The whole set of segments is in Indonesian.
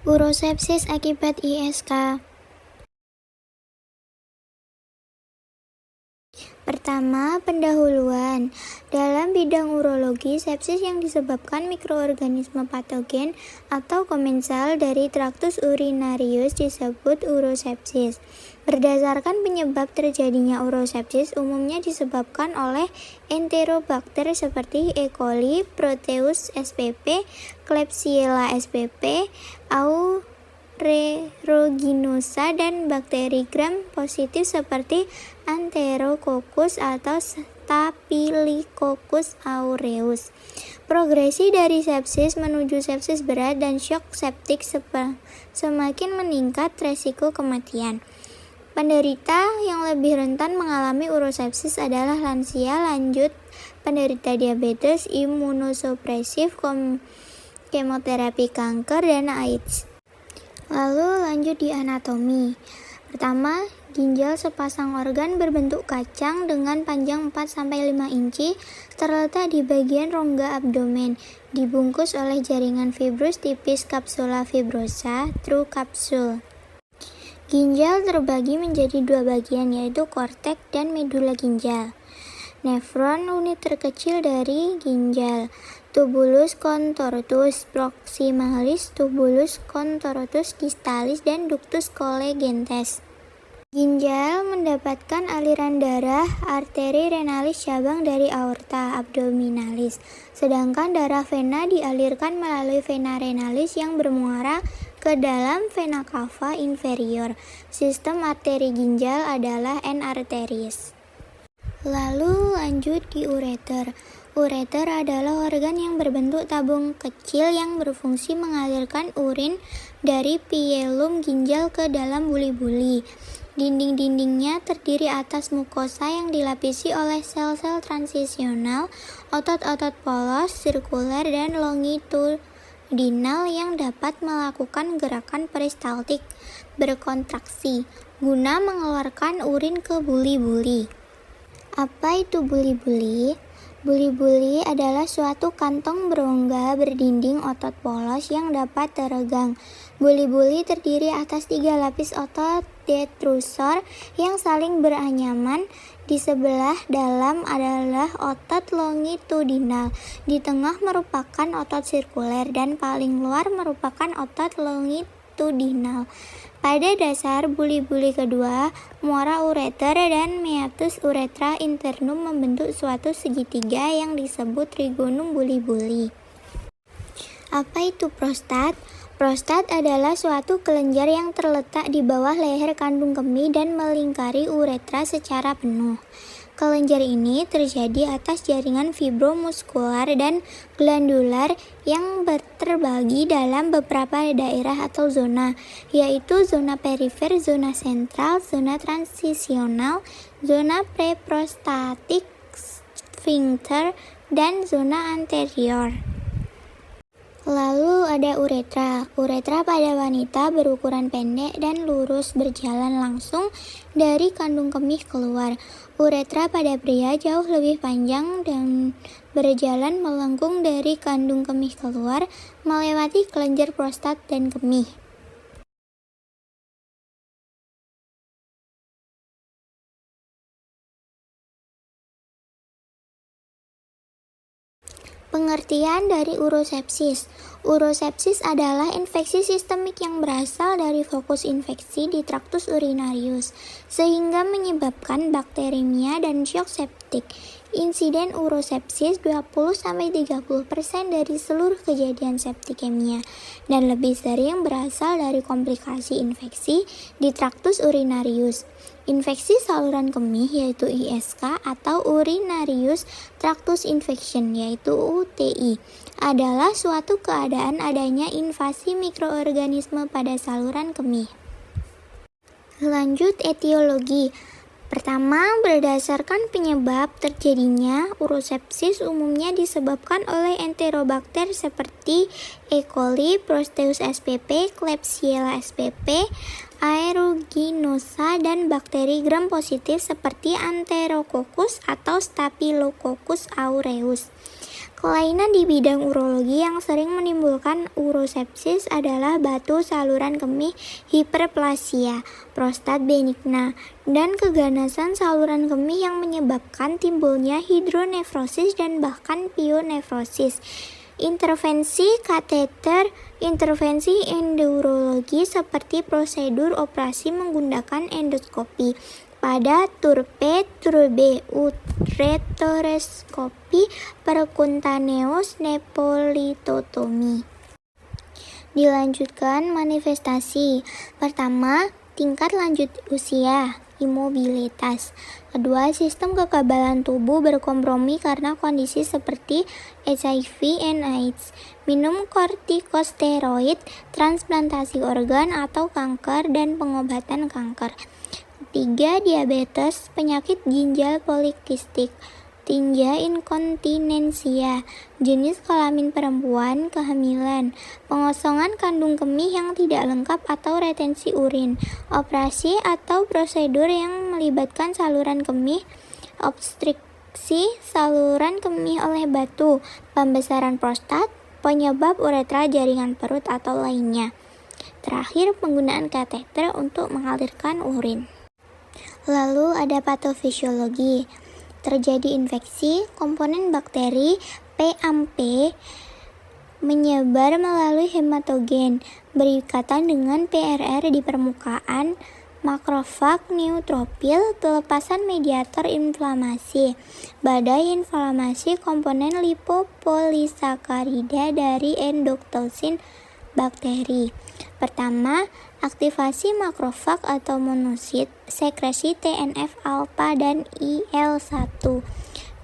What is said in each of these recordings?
Urosepsis akibat ISK. Pertama, pendahuluan. Dalam bidang urologi, sepsis yang disebabkan mikroorganisme patogen atau komensal dari traktus urinarius disebut urosepsis. Berdasarkan penyebab terjadinya urosepsis umumnya disebabkan oleh enterobakter seperti E. coli, Proteus spp, Klebsiella spp, Aeruginosa, dan bakteri gram positif seperti Enterococcus atau Staphylococcus aureus. Progresi dari sepsis menuju sepsis berat dan shock septik semakin meningkat resiko kematian. Penderita yang lebih rentan mengalami urosepsis adalah lansia lanjut, penderita diabetes, imunosupresif, kemoterapi kanker, dan AIDS. Lalu lanjut di anatomi. Pertama, ginjal sepasang organ berbentuk kacang dengan panjang 4-5 inci terletak di bagian rongga abdomen, dibungkus oleh jaringan fibrus tipis kapsula fibrosa, true capsule. Ginjal terbagi menjadi dua bagian, yaitu korteks dan medula ginjal. Nefron, unit terkecil dari ginjal. Tubulus contortus proximalis, tubulus contortus distalis, dan ductus collegentes. Ginjal mendapatkan aliran darah arteri renalis cabang dari aorta abdominalis, sedangkan darah vena dialirkan melalui vena renalis yang bermuara ke dalam vena cava inferior. Sistem arteri ginjal adalah N arteries. Lalu lanjut di ureter. Ureter adalah organ yang berbentuk tabung kecil yang berfungsi mengalirkan urin dari pielum ginjal ke dalam buli-buli. Dinding-dindingnya terdiri atas mukosa yang dilapisi oleh sel-sel transisional, otot-otot polos, sirkuler, dan longitudinal yang dapat melakukan gerakan peristaltik berkontraksi guna mengeluarkan urin ke buli-buli. Apa itu buli-buli? Buli-buli adalah suatu kantong berongga berdinding otot polos yang dapat teregang. Buli-buli terdiri atas 3 lapis otot detrusor yang saling beranyaman. Di sebelah dalam adalah otot longitudinal, di tengah merupakan otot sirkuler, dan paling luar merupakan otot longitudinal. Pada dasar buli-buli kedua, muara ureter dan meatus uretra internum membentuk suatu segitiga yang disebut trigonum buli-buli. Apa itu prostat? Prostat adalah suatu kelenjar yang terletak di bawah leher kandung kemih dan melingkari uretra secara penuh. Kelenjar ini terjadi atas jaringan fibromuskular dan glandular yang terbagi dalam beberapa daerah atau zona, yaitu zona perifer, zona sentral, zona transisional, zona preprostatik, sphincter, dan zona anterior. Lalu ada uretra. Uretra pada wanita berukuran pendek dan lurus berjalan langsung dari kandung kemih keluar. Uretra pada pria jauh lebih panjang dan berjalan melengkung dari kandung kemih keluar, melewati kelenjar prostat dan kemih. Pengertian dari urosepsis. Urosepsis adalah infeksi sistemik yang berasal dari fokus infeksi di traktus urinarius, sehingga menyebabkan bakteremia dan shock septik. Insiden urosepsis 20-30% dari seluruh kejadian septikemia, dan lebih sering berasal dari komplikasi infeksi di traktus urinarius. Infeksi saluran kemih yaitu ISK atau urinarius tractus infection yaitu UTI adalah suatu keadaan adanya invasi mikroorganisme pada saluran kemih. Lanjut etiologi. Pertama, berdasarkan penyebab terjadinya urosepsis umumnya disebabkan oleh enterobakter seperti E. coli, Proteus spp, Klebsiella spp, Aeruginosa, dan bakteri gram positif seperti Enterococcus atau Staphylococcus aureus. Kelainan di bidang urologi yang sering menimbulkan urosepsis adalah batu saluran kemih, hiperplasia, prostat benigna, dan keganasan saluran kemih yang menyebabkan timbulnya hidronefrosis dan bahkan pionefrosis. Intervensi kateter, intervensi endourologi seperti prosedur operasi menggunakan endoskopi pada turpe, turbe, ureteroskopi, percutaneous nephrotomy. Dilanjutkan manifestasi. Pertama, tingkat lanjut usia, imobilitas. Kedua, sistem kekebalan tubuh berkompromi karena kondisi seperti HIV and AIDS, minum kortikosteroid, transplantasi organ atau kanker, dan pengobatan kanker. Ketiga, diabetes, penyakit ginjal polikistik, tinja inkontinensia, jenis kelamin perempuan, kehamilan, pengosongan kandung kemih yang tidak lengkap atau retensi urin, operasi atau prosedur yang melibatkan saluran kemih, obstruksi saluran kemih oleh batu, pembesaran prostat, penyebab uretra jaringan perut atau lainnya. Terakhir, penggunaan kateter untuk mengalirkan urin. Lalu ada patofisiologi. Terjadi infeksi, komponen bakteri P-ampe menyebar melalui hematogen, berikatan dengan PRR di permukaan makrofag neutrofil, pelepasan mediator inflamasi, badai inflamasi komponen lipopolisakarida dari endotoksin bakteri. Pertama, aktivasi makrofag atau monosit, sekresi TNF-alfa dan IL-1.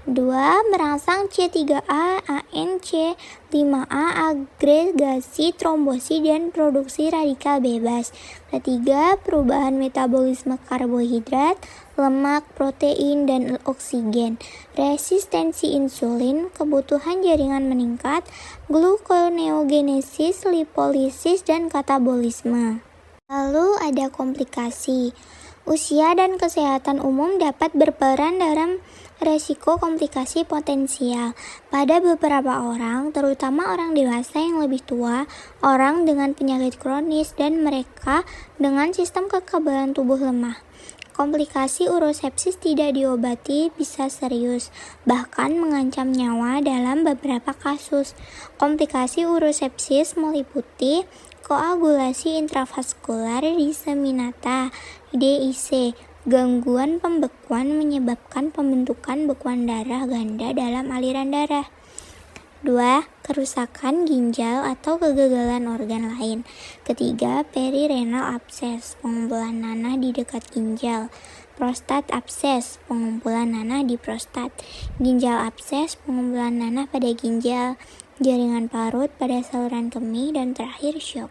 2. Merangsang C3A, ANC, 5A, agregasi trombosit dan produksi radikal bebas. Ketiga, perubahan metabolisme karbohidrat, lemak, protein, dan oksigen. Resistensi insulin, kebutuhan jaringan meningkat, gluconeogenesis, lipolisis, dan katabolisme. Lalu ada komplikasi. Usia dan kesehatan umum dapat berperan dalam resiko komplikasi potensial. Pada beberapa orang, terutama orang dewasa yang lebih tua, orang dengan penyakit kronis, dan mereka dengan sistem kekebalan tubuh lemah. Komplikasi urosepsis tidak diobati bisa serius, bahkan mengancam nyawa dalam beberapa kasus. Komplikasi urosepsis meliputi koagulasi intravaskular diseminata, DIC, gangguan pembekuan menyebabkan pembentukan bekuan darah ganda dalam aliran darah. 2. Kerusakan ginjal atau kegagalan organ lain. Ketiga, perirenal abses, pengumpulan nanah di dekat ginjal. Prostat abses, pengumpulan nanah di prostat. Ginjal abses, pengumpulan nanah pada ginjal. Jaringan parut pada saluran kemih, dan terakhir syok.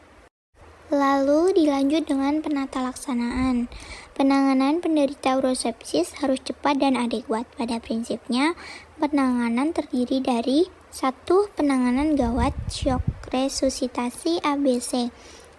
Lalu dilanjut dengan penata laksanaan. Penanganan penderita urosepsis harus cepat dan adekuat. Pada prinsipnya, penanganan terdiri dari 1. Penanganan gawat, syok, resusitasi ABC.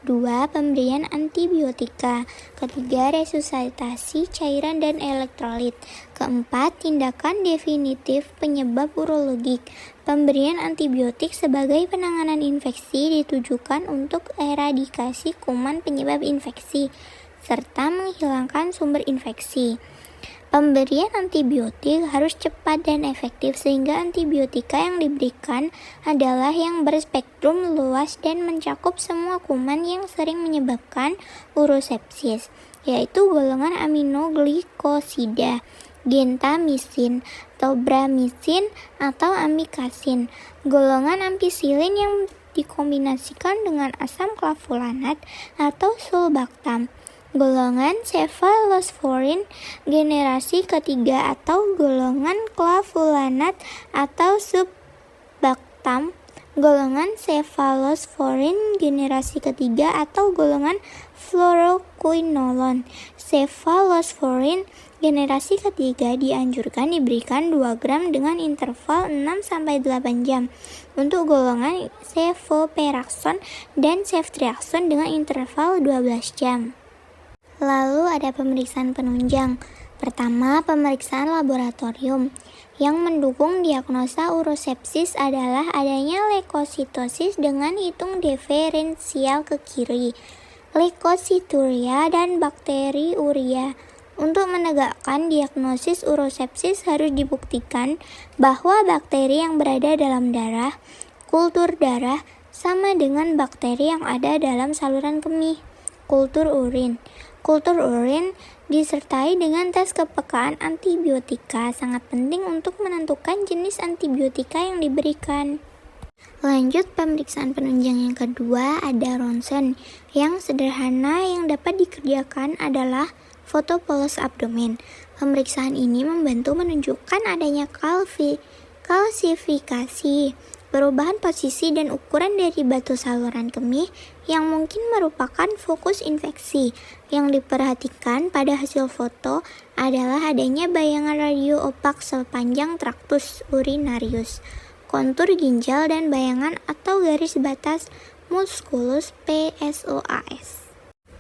2. Pemberian antibiotika. Ketiga, resusitasi cairan dan elektrolit. Keempat, tindakan definitif penyebab urologik. Pemberian antibiotik sebagai penanganan infeksi ditujukan untuk eradikasi kuman penyebab infeksi, serta menghilangkan sumber infeksi. Pemberian antibiotik harus cepat dan efektif sehingga antibiotika yang diberikan adalah yang berspektrum luas dan mencakup semua kuman yang sering menyebabkan urosepsis, yaitu golongan aminoglikosida, gentamisin, tobramycin, atau amikasin, golongan ampicillin yang dikombinasikan dengan asam klavulanat atau sulbactam, golongan cefalosporin generasi ketiga atau golongan klavulanat atau subbactam, golongan cefalosporin generasi ketiga atau golongan fluoroquinolone. Cefalosporin generasi ketiga dianjurkan diberikan 2 gram dengan interval 6-8 jam. Untuk golongan cefoperaxone dan ceftriaxone dengan interval 12 jam. Lalu ada pemeriksaan penunjang. Pertama, pemeriksaan laboratorium. Yang mendukung diagnosa urosepsis adalah adanya leukositosis dengan hitung diferensial ke kiri, leukosituria dan bakteriuria. Untuk menegakkan diagnosis urosepsis harus dibuktikan bahwa bakteri yang berada dalam darah, kultur darah, sama dengan bakteri yang ada dalam saluran kemih, kultur urin. Kultur urin disertai dengan tes kepekaan antibiotika sangat penting untuk menentukan jenis antibiotika yang diberikan. Lanjut pemeriksaan penunjang yang kedua ada ronsen. Yang sederhana yang dapat dikerjakan adalah foto polos abdomen. Pemeriksaan ini membantu menunjukkan adanya kalsifikasi, perubahan posisi dan ukuran dari batu saluran kemih yang mungkin merupakan fokus infeksi. Yang diperhatikan pada hasil foto adalah adanya bayangan radio opak sepanjang traktus urinarius, kontur ginjal dan bayangan atau garis batas musculus PSOAS.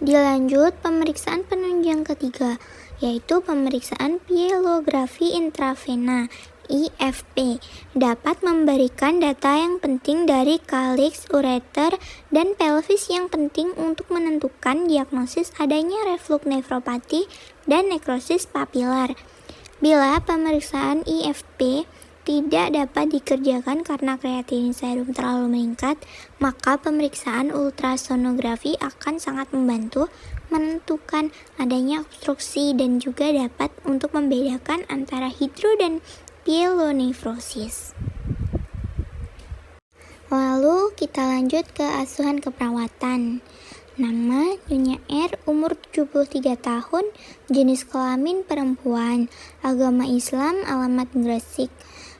Dilanjut pemeriksaan penunjang ketiga, yaitu pemeriksaan pielografi intravena. IFP dapat memberikan data yang penting dari kaliks, ureter, dan pelvis yang penting untuk menentukan diagnosis adanya reflux nefropati dan nekrosis papilar. Bila pemeriksaan IFP tidak dapat dikerjakan karena kreatinin serum terlalu meningkat, maka pemeriksaan ultrasonografi akan sangat membantu menentukan adanya obstruksi dan juga dapat untuk membedakan antara hidro dan pielonefrosis. Lalu kita lanjut ke asuhan keperawatan. Nama Nyonya R, umur 73 tahun, jenis kelamin perempuan, agama Islam, alamat Gresik.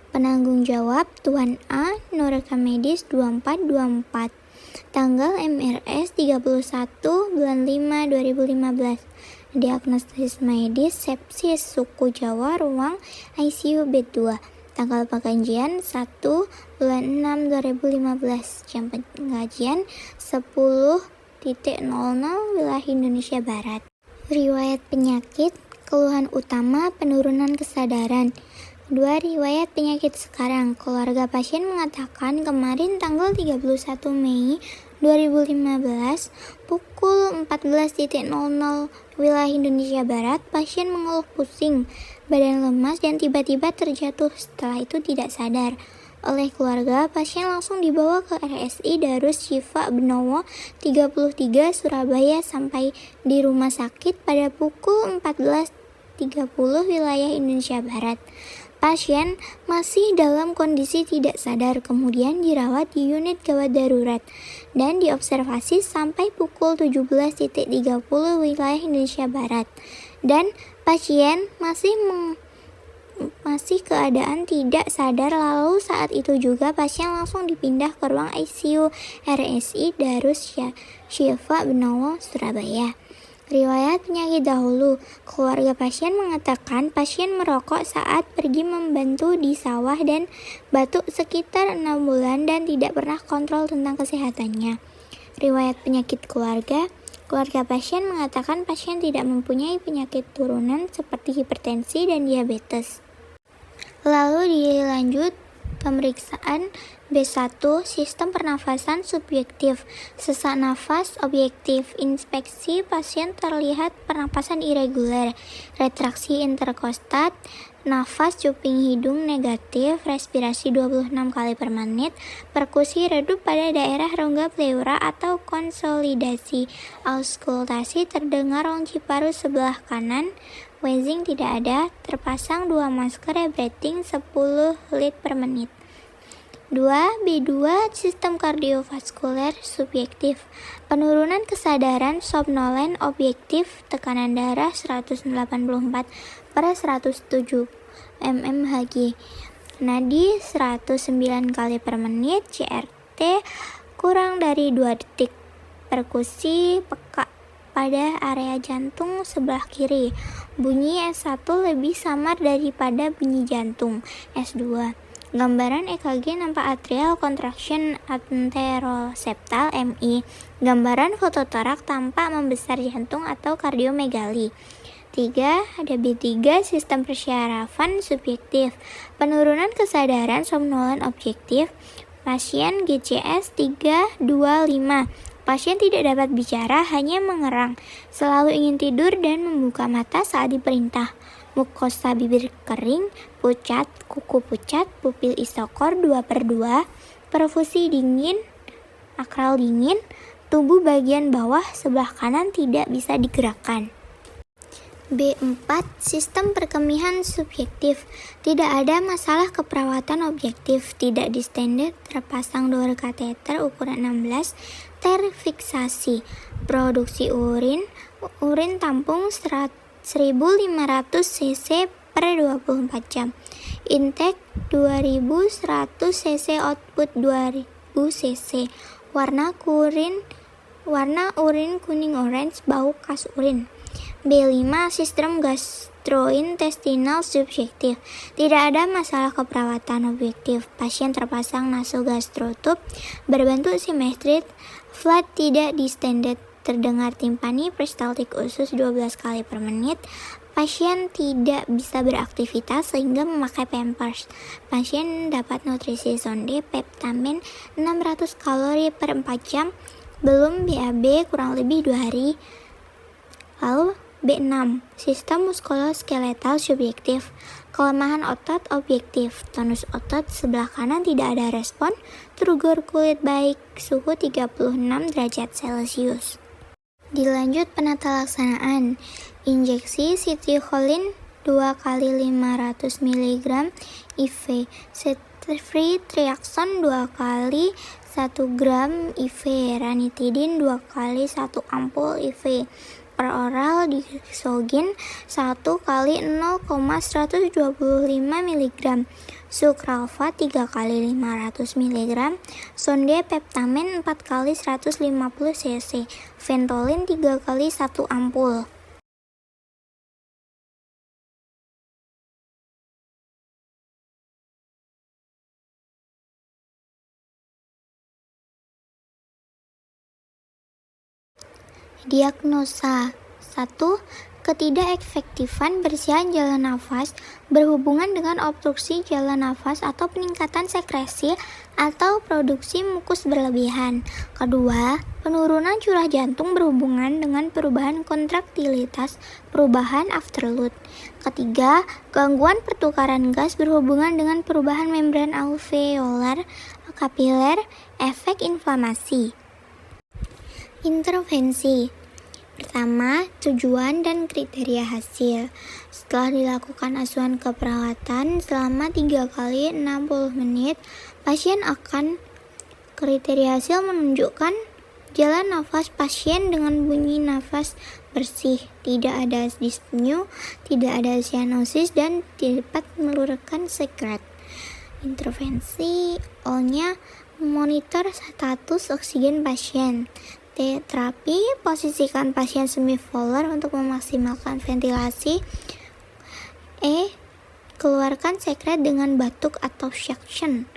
Penanggung jawab Tuan A, Noreka Medis 2424. Tanggal MRS 31 bulan 5 2015. Diagnosis medis sepsis suku Jawa, ruang ICU bed 2. Tanggal pengajian 1 bulan 6 2015. Jam pengajian 10.00 wilayah Indonesia Barat. Riwayat penyakit, keluhan utama penurunan kesadaran. Kedua, riwayat penyakit sekarang. Keluarga pasien mengatakan kemarin tanggal 31 Mei 2015 pukul 14.00 wilayah Indonesia Barat, pasien mengeluh pusing, badan lemas dan tiba-tiba terjatuh. Setelah itu tidak sadar. Oleh keluarga, pasien langsung dibawa ke RSI Darus Syifa Benowo 33 Surabaya sampai di rumah sakit pada pukul 14.30 wilayah Indonesia Barat. Pasien masih dalam kondisi tidak sadar, kemudian dirawat di unit gawat darurat dan diobservasi sampai pukul 17.30 wilayah Indonesia Barat. Dan pasien masih keadaan tidak sadar, lalu saat itu juga pasien langsung dipindah ke ruang ICU RSI Darus Syifa Benowo Surabaya. Riwayat penyakit dahulu. Keluarga pasien mengatakan pasien merokok saat pergi membantu di sawah dan batuk sekitar 6 bulan dan tidak pernah kontrol tentang kesehatannya. Riwayat penyakit keluarga. Keluarga pasien mengatakan pasien tidak mempunyai penyakit turunan seperti hipertensi dan diabetes. Lalu dilanjut pemeriksaan B1, sistem pernafasan subjektif, sesak nafas objektif, inspeksi pasien terlihat pernapasan irregular, retraksi interkostat, nafas cuping hidung negatif, respirasi 26 kali per menit, perkusi redup pada daerah rongga pleura atau konsolidasi, auskultasi terdengar rongci paru sebelah kanan, wheezing tidak ada, terpasang 2 masker rebreathing 10 lit per menit. 2. B2 sistem kardiovaskuler subjektif, penurunan kesadaran somnolen objektif, tekanan darah 184 per 107 mmHg, nadi 109 kali per menit, CRT kurang dari 2 detik, perkusi peka pada area jantung sebelah kiri, bunyi S1 lebih samar daripada bunyi jantung, S2. Gambaran EKG nampak atrial contraction anteroseptal MI. Gambaran fototorak tampak membesar jantung atau kardiomegali. ketiga ada B3, sistem persyarafan subjektif. Penurunan kesadaran somnolen objektif. Pasien GCS 325. Pasien tidak dapat bicara, hanya mengerang. Selalu ingin tidur dan membuka mata saat diperintah. Mukosa bibir kering, pucat, kuku pucat, pupil isokor 2/2, perfusi dingin, akral dingin, tubuh bagian bawah sebelah kanan tidak bisa digerakkan. B4. Sistem perkemihan subjektif. Tidak ada masalah keperawatan objektif, tidak distended, terpasang door kateter ukuran 16, terfiksasi. Produksi urin tampung 1500 cc per 24 jam. Intake 2100 cc, output 2000 cc. Warna urin kuning orange, bau khas urin. B5. Sistem gastrointestinal subjektif. Tidak ada masalah keperawatan objektif. Pasien terpasang nasogastro-tube berbentuk simetris, flat, tidak distended, terdengar timpani peristaltik usus 12 kali per menit. Pasien tidak bisa beraktivitas sehingga memakai pampers. Pasien dapat nutrisi sonde peptamen 600 kalori per 4 jam, belum BAB kurang lebih 2 hari. Lalu B6. Sistem muskuloskeletal subjektif. Kelemahan otot objektif. Tonus otot sebelah kanan tidak ada respon. Turgor kulit baik. Suhu 36 derajat Celcius. Dilanjut penata laksanaan. Injeksi citicolin 2 kali 500 mg IV. Ceftriaxone 2 kali 1 gram IV. Ranitidin 2 kali 1 ampul IV. Per oral disogin 1 kali 0,125 mg, sukralfat 3 kali 500 mg, sonde peptamen 4 kali 150 cc, ventolin 3 kali 1 ampul. Diagnosa 1. Ketidakefektifan bersihan jalan nafas berhubungan dengan obstruksi jalan nafas atau peningkatan sekresi atau produksi mukus berlebihan. Kedua, penurunan curah jantung berhubungan dengan perubahan kontraktilitas, perubahan afterload. Ketiga, gangguan pertukaran gas berhubungan dengan perubahan membran alveolar kapiler, efek inflamasi. Intervensi. Pertama, tujuan dan kriteria hasil. Setelah dilakukan asuhan keperawatan selama 3 kali 60 menit, pasien akan kriteria hasil menunjukkan jalan nafas pasien dengan bunyi nafas bersih, tidak ada dyspnea, tidak ada cyanosis, dan dapat meluruskan sekret. Intervensi O-nya memonitor status oksigen pasien. Terapi, posisikan pasien semipolar untuk memaksimalkan ventilasi. Keluarkan sekret dengan batuk atau suction.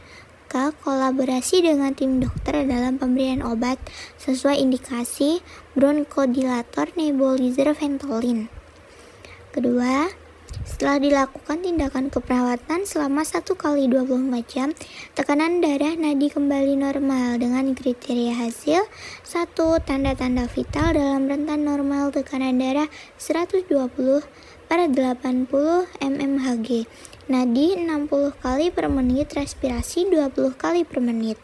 Kolaborasi dengan tim dokter dalam pemberian obat sesuai indikasi, bronchodilator, nebulizer, ventolin. Kedua, setelah dilakukan tindakan keperawatan selama 1 kali 24 jam, tekanan darah nadi kembali normal dengan kriteria hasil. 1. Tanda-tanda vital dalam rentan normal, tekanan darah 120/80 mmHg, nadi 60 kali per menit, respirasi 20 kali per menit.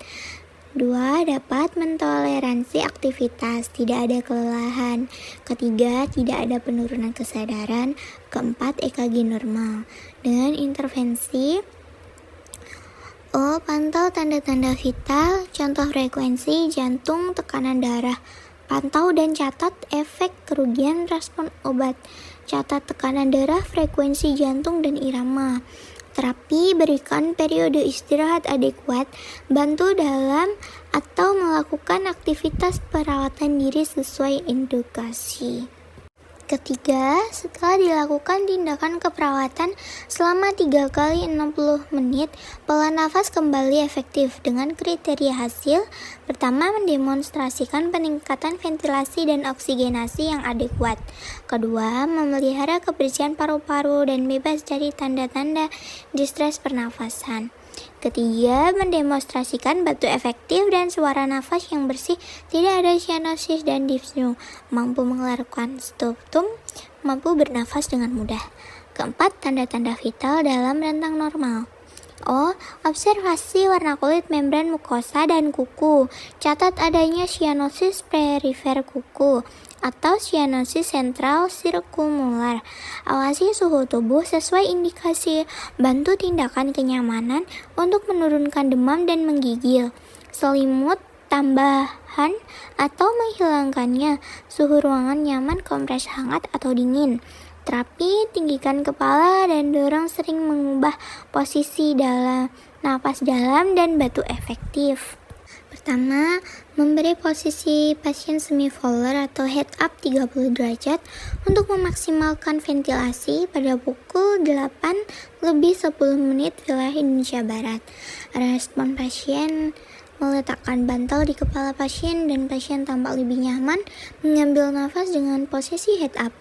2. Dapat mentoleransi aktivitas, tidak ada kelelahan. Ketiga, tidak ada penurunan kesadaran. Keempat, EKG normal. Dengan intervensi O, pantau tanda-tanda vital, contoh frekuensi jantung, tekanan darah. Pantau dan catat efek kerugian respon obat. Catat tekanan darah, frekuensi jantung, dan irama. Terapi, berikan periode istirahat adekuat, bantu dalam atau melakukan aktivitas perawatan diri sesuai indikasi. Ketiga, setelah dilakukan tindakan keperawatan selama 3 kali 60 menit, pola nafas kembali efektif dengan kriteria hasil. Pertama, mendemonstrasikan peningkatan ventilasi dan oksigenasi yang adekuat. Kedua, memelihara kebersihan paru-paru dan bebas dari tanda-tanda distres pernafasan. Ketiga, mendemonstrasikan batu efektif dan suara nafas yang bersih, tidak ada cyanosis dan dyspnea, mampu mengeluarkan sputum, mampu bernafas dengan mudah. Keempat, tanda-tanda vital dalam rentang normal. Observasi warna kulit membran mukosa dan kuku. Catat adanya cyanosis perifer kuku atau cyanosis sentral sirkumular. Awasi suhu tubuh sesuai indikasi. Bantu tindakan kenyamanan untuk menurunkan demam dan menggigil. Selimut tambahan atau menghilangkannya. Suhu ruangan nyaman, kompres hangat atau dingin. Terapi, tinggikan kepala dan dorong sering mengubah posisi dalam napas dalam dan batu efektif. Pertama, memberi posisi pasien semi-fowler atau head up 30 derajat untuk memaksimalkan ventilasi pada pukul 8 lebih 10 menit wilayah Indonesia Barat. Respon pasien: meletakkan bantal di kepala pasien dan pasien tampak lebih nyaman mengambil nafas dengan posisi head up.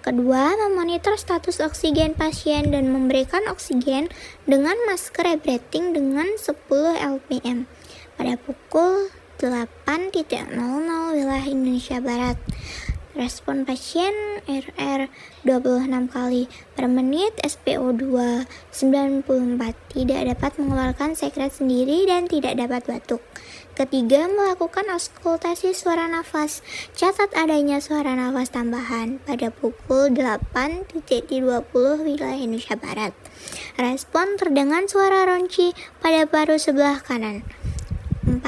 Kedua, memonitor status oksigen pasien dan memberikan oksigen dengan masker rebreathing dengan 10 lpm pada pukul 8.00 wilayah Indonesia Barat. Respon pasien RR 26 kali per menit, SpO2 94, tidak dapat mengeluarkan sekret sendiri dan tidak dapat batuk. Ketiga, melakukan auskultasi suara nafas. Catat adanya suara nafas tambahan pada pukul 8.20 wilayah Indonesia Barat. Respon terdengar suara ronci pada paru sebelah kanan. 4.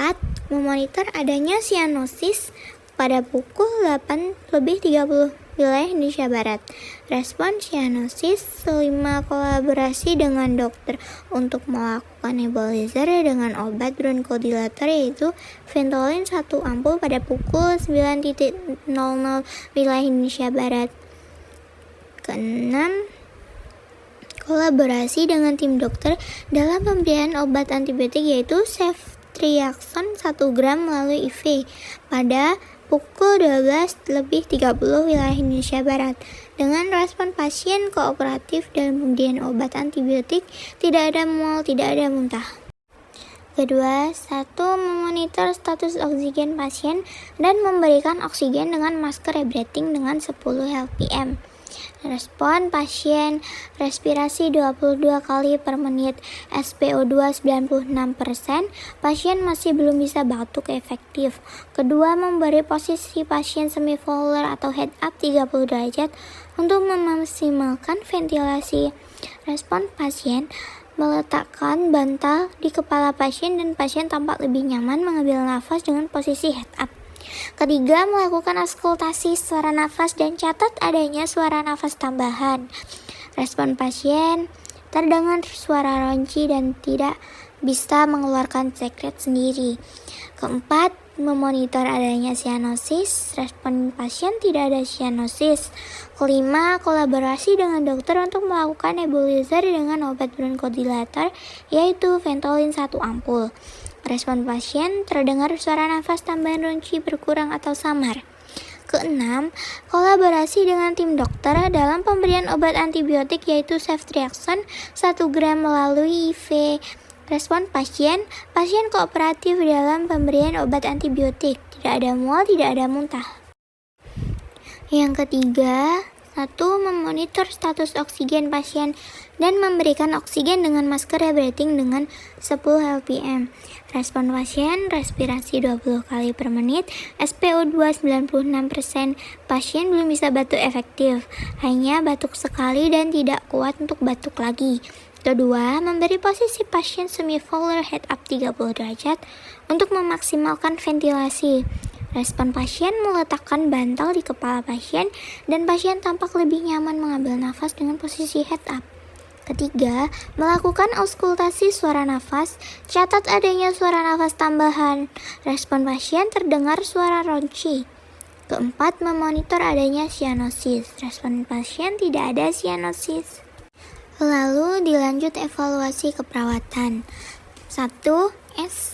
Memonitor adanya cyanosis pada pukul 8.30 wilayah Indonesia Barat. Respon cyanosis. 5. Kolaborasi dengan dokter untuk melakukan nebulizer dengan obat bronchodilator yaitu Ventolin 1 ampul pada pukul 9.00 wilayah Indonesia Barat. Keenam, kolaborasi dengan tim dokter dalam pemberian obat antibiotik yaitu ceftriaxone 1 gram melalui IV pada pukul 12.30 wilayah Indonesia Barat. Dengan respon pasien kooperatif dalam pemberian obat antibiotik, tidak ada mual, tidak ada muntah. Kedua, 1. Memonitor status oksigen pasien dan memberikan oksigen dengan masker rebreathing dengan 10 lpm. Respon pasien: respirasi 22 kali per menit, SpO2 96%, pasien masih belum bisa batuk efektif. Kedua, memberi posisi pasien semi-fowler atau head up 30 derajat untuk memaksimalkan ventilasi. Respon pasien: meletakkan bantal di kepala pasien dan pasien tampak lebih nyaman mengambil nafas dengan posisi head up. Ketiga, melakukan auskultasi suara nafas dan catat adanya suara nafas tambahan. Respon pasien: terdengar suara ronci dan tidak bisa mengeluarkan sekret sendiri. Keempat, memonitor adanya cyanosis. Respon pasien: tidak ada cyanosis. Kelima, kolaborasi dengan dokter untuk melakukan nebulizer dengan obat bronchodilator yaitu Ventolin 1 ampul. Respon pasien: terdengar suara nafas tambahan ronci berkurang atau samar. Keenam, kolaborasi dengan tim dokter dalam pemberian obat antibiotik yaitu ceftriaxone 1 gram melalui IV. Respon pasien kooperatif dalam pemberian obat antibiotik, tidak ada mual, tidak ada muntah. Yang ketiga, 1. Memonitor status oksigen pasien dan memberikan oksigen dengan masker rebreathing dengan 10 lpm. Respon pasien: respirasi 20 kali per menit, SpO2 96%, pasien belum bisa batuk efektif, hanya batuk sekali dan tidak kuat untuk batuk lagi. Kedua, memberi posisi pasien semi-fowler head up 30 derajat untuk memaksimalkan ventilasi. Respon pasien: meletakkan bantal di kepala pasien dan pasien tampak lebih nyaman mengambil nafas dengan posisi head up. Ketiga, melakukan auskultasi suara nafas. Catat adanya suara nafas tambahan. Respon pasien: terdengar suara ronci. Keempat, memonitor adanya sianosis. Respon pasien tidak ada sianosis. Lalu dilanjut evaluasi keperawatan. 1.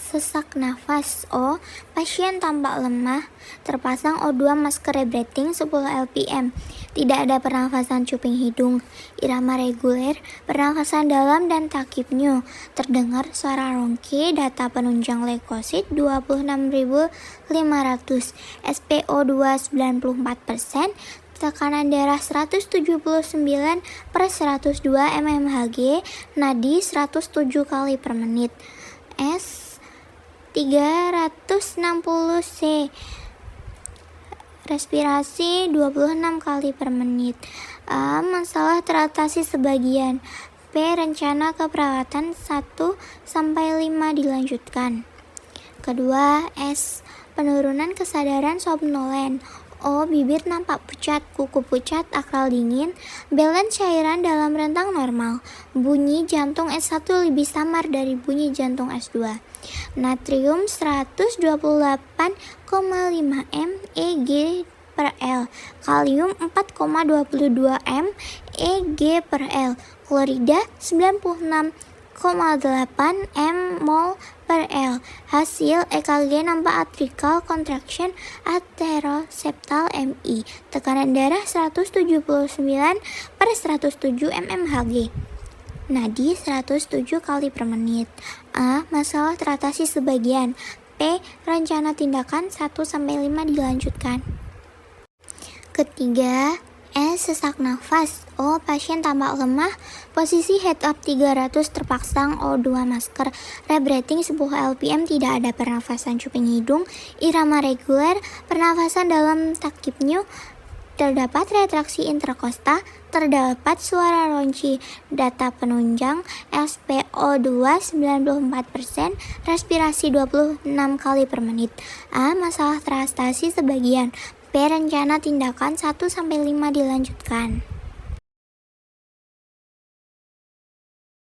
Sesak nafas. O. Pasien tampak lemah. Terpasang O2 masker rebreathing 10 lpm. Tidak ada pernafasan cuping hidung. Irama reguler. Pernafasan dalam dan takipnyo. Terdengar suara rongke. Data penunjang leukosit 26.500. SpO2 94%. Tekanan darah 179/102 mmHg, nadi 107 kali per menit. S 360 C. Respirasi 26 kali per menit. A. Masalah teratasi sebagian. P. Rencana keperawatan 1-5 dilanjutkan. Kedua, S. Penurunan kesadaran somnolen. O. Bibir nampak pucat, kuku pucat, akral dingin, balance cairan dalam rentang normal. Bunyi jantung S1 lebih samar dari bunyi jantung S2. Natrium 128,5 mg per L. Kalium 4,22 mg per L. Klorida 96,8 mol per L. Hasil EKG nampak atrial contraction anteroseptal MI. Tekanan darah 179/107 mmHg. Nadi 107 kali per menit. A. Masalah teratasi sebagian. P. Rencana tindakan 1-5 dilanjutkan. Ketiga, sesak nafas. O. Pasien tampak lemah. Posisi head up 300 terpasang O2 masker. Rebreathing 10 lpm. Tidak ada pernafasan cuping hidung. Irama reguler. Pernafasan dalam takipnyo. Terdapat retraksi interkosta. Terdapat suara ronci. Data penunjang SpO2 94%. Respirasi 26 kali per menit. A. Masalah teratasi sebagian. P. Rencana tindakan 1-5 dilanjutkan.